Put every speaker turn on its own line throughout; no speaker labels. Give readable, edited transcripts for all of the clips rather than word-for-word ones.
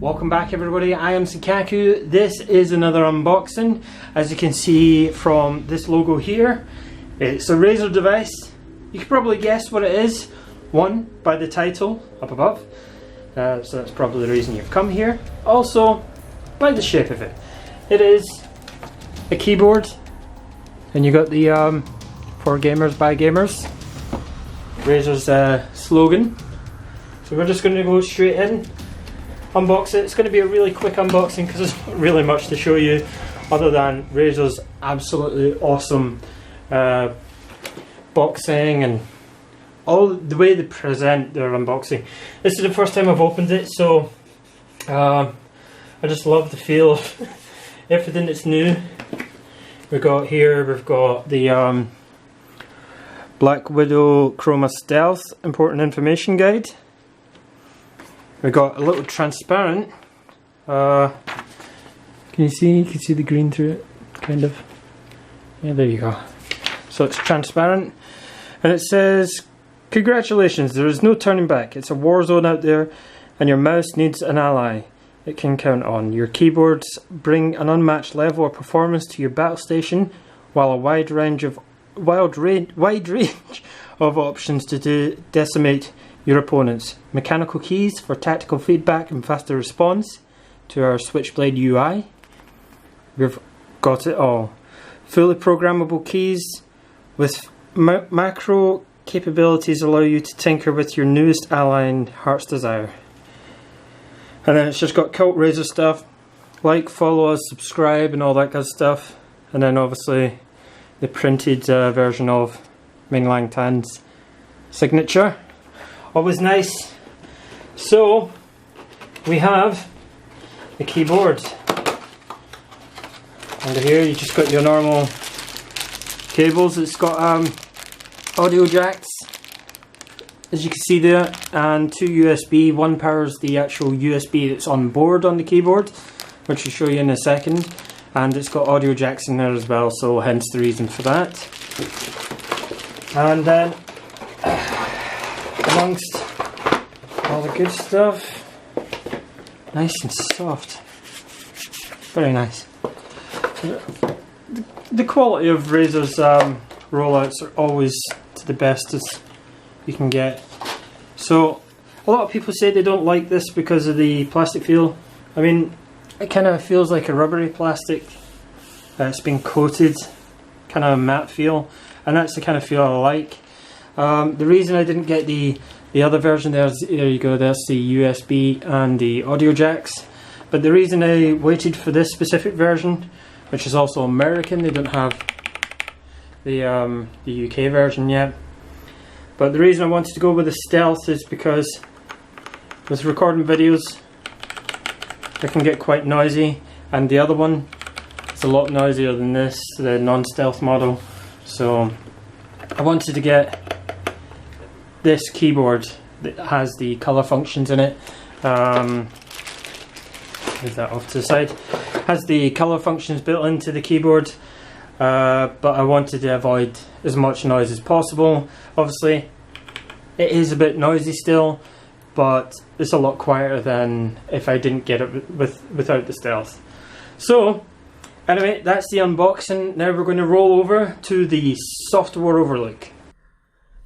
Welcome back everybody, I am Sankaku. This is another unboxing. As you can see from this logo here, it's a Razer device. You can probably guess what it is. One, by the title up above. So that's probably the reason you've come here. Also, by the shape of it. It is a keyboard. And you got the for gamers by gamers. Razer's slogan. So we're just going to go straight in. Unbox it. It's going to be a really quick unboxing because there's not really much to show you other than Razer's absolutely awesome boxing and all the way they present their unboxing. This is the first time I've opened it, so I just love the feel of everything that's new. We've got the Blackwidow Chroma Stealth Important Information Guide. We've got a little transparent, can you see? You can see the green through it, kind of. Yeah, there you go. So it's transparent, and it says, "Congratulations, there is no turning back. It's a war zone out there, and your mouse needs an ally it can count on. Your keyboards bring an unmatched level of performance to your battle station, while a wide range of options to decimate your opponents. Mechanical keys for tactical feedback and faster response to our Switchblade UI. We've got it all. Fully programmable keys with macro capabilities allow you to tinker with your newest ally in Heart's Desire." And then it's just got cult Razer stuff, like, follow us, subscribe and all that good stuff. And then obviously the printed version of Ming Lang Tan's signature. Always nice. So we have the keyboard. Under here you just got your normal cables. It's got audio jacks, as you can see there, and two USB. One powers the actual USB that's on board on the keyboard, which I'll show you in a second, and it's got audio jacks in there as well, so hence the reason for that. And then amongst all the good stuff, nice and soft, very nice. The quality of Razer's rollouts are always to the best as you can get. So a lot of people say they don't like this because of the plastic feel. I mean, it kind of feels like a rubbery plastic. It's been coated, kind of a matte feel, and that's the kind of feel I like. The reason I didn't get the other version, there you go, there's the USB and the audio jacks. But the reason I waited for this specific version, which is also American, they don't have the UK version yet. But the reason I wanted to go with the Stealth is because with recording videos, it can get quite noisy, and the other one is a lot noisier than this, the non-stealth model. So I wanted to get this keyboard that has the color functions in it. Move that off to the side. Has the color functions built into the keyboard, but I wanted to avoid as much noise as possible. Obviously, it is a bit noisy still, but it's a lot quieter than if I didn't get it without the Stealth. So anyway, that's the unboxing. Now we're going to roll over to the software overlook.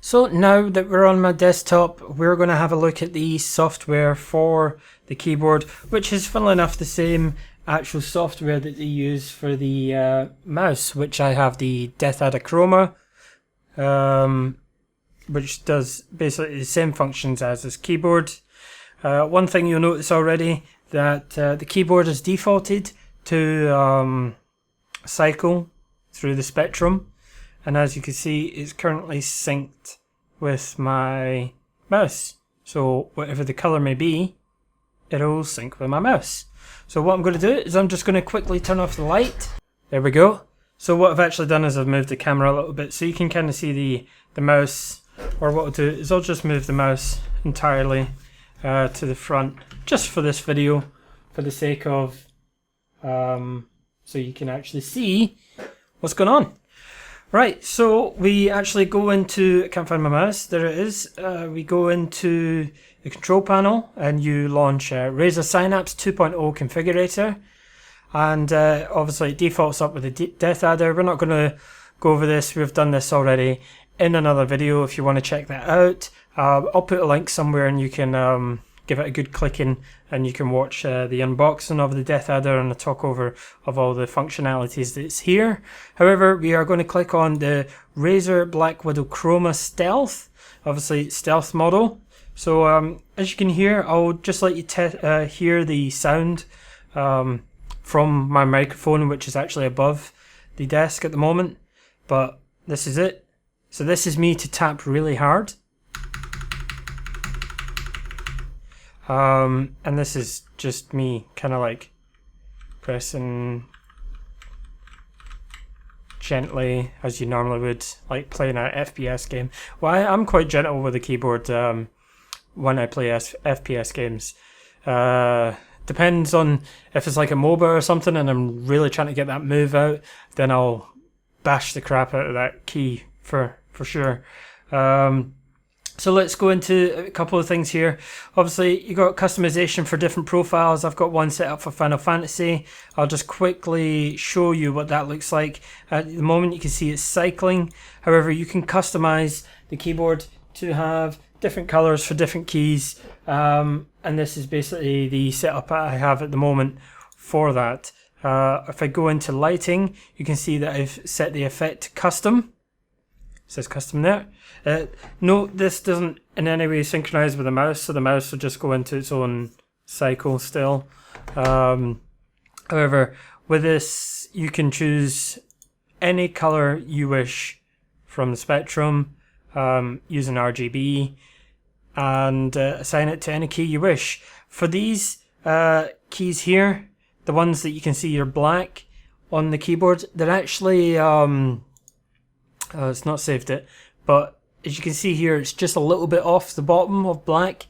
So now that we're on my desktop, we're going to have a look at the software for the keyboard, which is funnily enough the same actual software that they use for the mouse, which I have the Razer Chroma, which does basically the same functions as this keyboard. One thing you'll notice already, that the keyboard is defaulted to cycle through the spectrum. And as you can see, it's currently synced with my mouse. So whatever the colour may be, it'll sync with my mouse. So what I'm going to do is I'm just going to quickly turn off the light. There we go. So what I've actually done is I've moved the camera a little bit so you can kind of see the mouse. Or what I'll do is I'll just move the mouse entirely to the front, just for this video, for the sake of so you can actually see what's going on. Right, so we actually go into, I can't find my mouse, there it is. We go into the control panel and you launch Razer Synapse 2.0 configurator, and obviously it defaults up with the death adder. We're not going to go over this, we've done this already in another video if you want to check that out. I'll put a link somewhere and you can give it a good clicking and you can watch the unboxing of the death adder and a talk over of all the functionalities that's here. However, we are going to click on the Razer Blackwidow Chroma Stealth, obviously stealth model. So as you can hear, I'll just let you hear the sound from my microphone, which is actually above the desk at the moment, but this is it. So this is me to tap really hard. And this is just me kind of like pressing gently as you normally would, like playing an FPS game. Well, I'm quite gentle with the keyboard when I play FPS games. Depends on if it's like a MOBA or something and I'm really trying to get that move out, then I'll bash the crap out of that key for sure. So let's go into a couple of things here. Obviously, you got customization for different profiles. I've got one set up for Final Fantasy. I'll just quickly show you what that looks like. At the moment, you can see it's cycling. However, you can customize the keyboard to have different colors for different keys. And this is basically the setup I have at the moment for that. If I go into lighting, you can see that I've set the effect to custom. It says custom there. Note this doesn't in any way synchronize with the mouse, so the mouse will just go into its own cycle still. However, with this you can choose any color you wish from the spectrum using RGB and assign it to any key you wish. For these keys here, the ones that you can see are black on the keyboard, they're actually it's not saved it, but as you can see here, it's just a little bit off the bottom of black,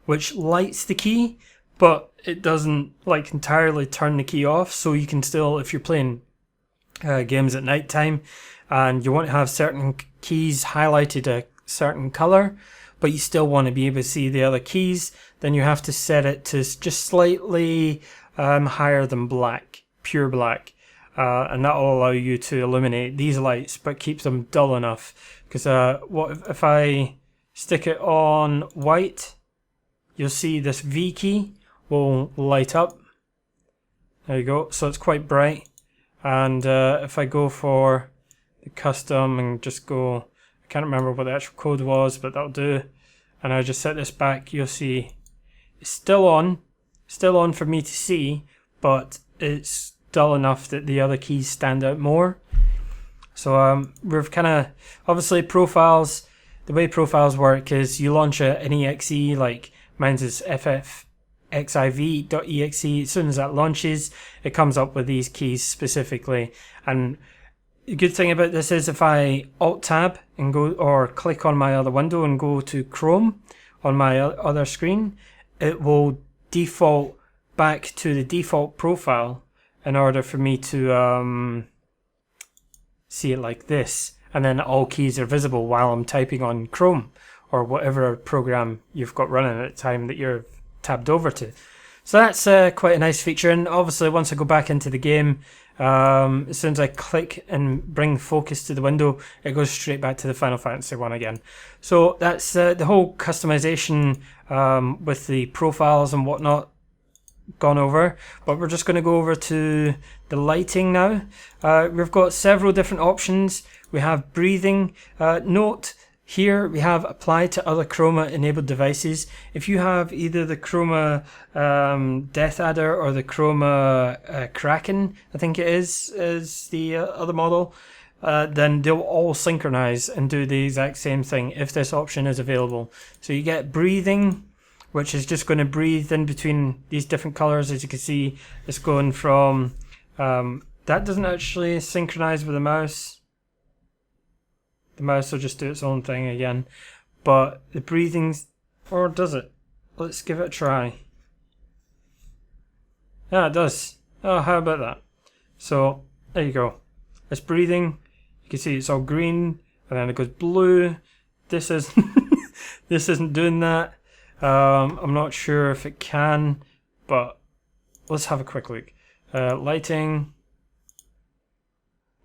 which lights the key, but it doesn't like entirely turn the key off. So you can still, if you're playing games at night time and you want to have certain keys highlighted a certain color, but you still want to be able to see the other keys, then you have to set it to just slightly higher than black, pure black. And that will allow you to illuminate these lights but keep them dull enough, because what if I stick it on white, you'll see this V key will light up. There you go, so it's quite bright. And if I go for the custom and just go, I can't remember what the actual code was, but that'll do, and I just set this back, you'll see it's still on for me to see, but it's dull enough that the other keys stand out more. So we've kind of, obviously profiles, the way profiles work is you launch an exe, like mine's is ffxiv.exe. As soon as that launches, it comes up with these keys specifically. And the good thing about this is if I alt tab and go, or click on my other window and go to Chrome on my other screen, it will default back to the default profile in order for me to see it like this, and then all keys are visible while I'm typing on Chrome or whatever program you've got running at the time that you're tabbed over to. So that's quite a nice feature, and obviously once I go back into the game, as soon as I click and bring focus to the window, it goes straight back to the Final Fantasy one again. So that's the whole customization with the profiles and whatnot gone over, but we're just going to go over to the lighting now. We've got several different options. We have breathing. Note here we have apply to other Chroma enabled devices. If you have either the Chroma Death Adder or the Chroma Kraken, I think it is the other model, then they'll all synchronize and do the exact same thing if this option is available. So you get breathing, which is just going to breathe in between these different colors. As you can see, it's going from, that doesn't actually synchronize with the mouse. The mouse will just do its own thing again. But the breathing's, or does it? Let's give it a try. Yeah, it does. Oh, how about that? So, there you go. It's breathing. You can see it's all green, and then it goes blue. This is, this isn't doing that. I'm not sure if it can, but let's have a quick look. Lighting.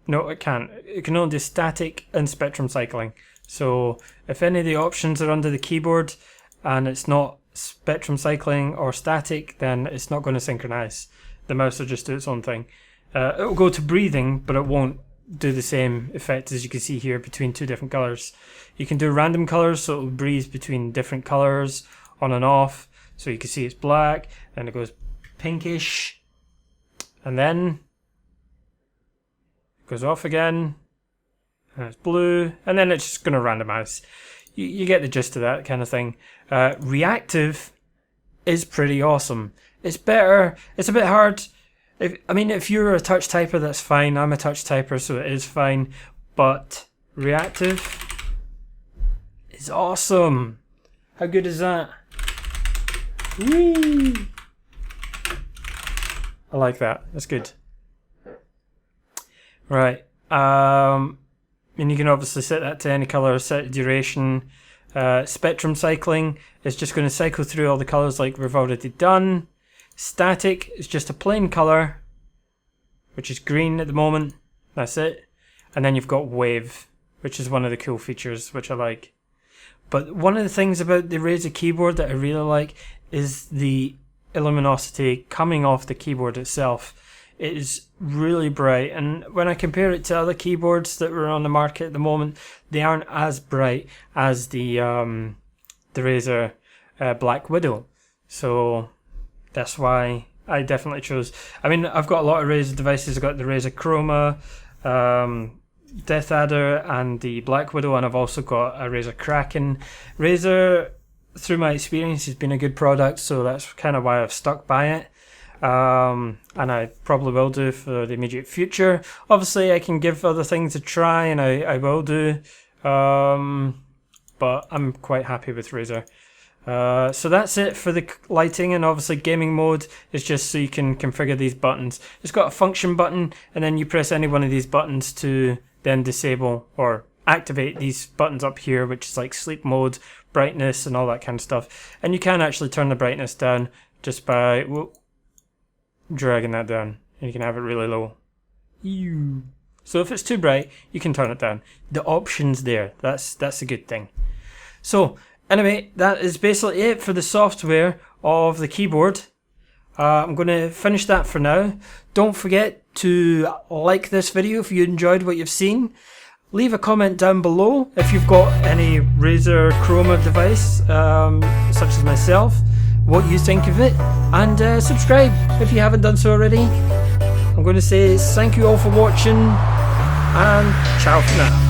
No, it can't. It can only do static and spectrum cycling. So if any of the options are under the keyboard and it's not spectrum cycling or static, then it's not going to synchronize. The mouse will just do its own thing. It will go to breathing, but it won't do the same effect as you can see here between two different colors. You can do random colors, so it will breathe between different colors on and off. So you can see it's black, then it goes pinkish, and then goes off again, and it's blue, and then it's just going to randomize. You get the gist of that kind of thing. Reactive is pretty awesome. It's better. It's a bit hard. If you're a touch typer, that's fine. I'm a touch typer, so it is fine. But reactive is awesome. How good is that? Whee! I like that. That's good. Right. And you can obviously set that to any color, set duration. Spectrum cycling is just going to cycle through all the colors like we've already done. Static is just a plain color, which is green at the moment. That's it. And then you've got wave, which is one of the cool features, which I like. But one of the things about the Razer keyboard that I really like is the luminosity coming off the keyboard itself. It is really bright, and when I compare it to other keyboards that were on the market at the moment, they aren't as bright as the Razer Blackwidow. So that's why I definitely chose. I've got a lot of Razer devices. I've got the Razer Chroma, Death Adder, and the Blackwidow, and I've also got a Razer Kraken. Razer, through my experience, has been a good product, so that's kind of why I've stuck by it. And I probably will do for the immediate future. Obviously I can give other things a try, and I will do, but I'm quite happy with Razer. So that's it for the lighting, and obviously gaming mode is just so you can configure these buttons. It's got a function button, and then you press any one of these buttons to then disable or activate these buttons up here, which is like sleep mode, brightness, and all that kind of stuff. And you can actually turn the brightness down just by dragging that down, and you can have it really low. So if it's too bright, you can turn it down. The option's there. That's a good thing. So anyway, that is basically it for the software of the keyboard. I'm going to finish that for now. Don't forget to like this video if you enjoyed what you've seen. Leave a comment down below if you've got any Razer Chroma device, such as myself, what you think of it, and subscribe if you haven't done so already. I'm going to say thank you all for watching, and ciao for now.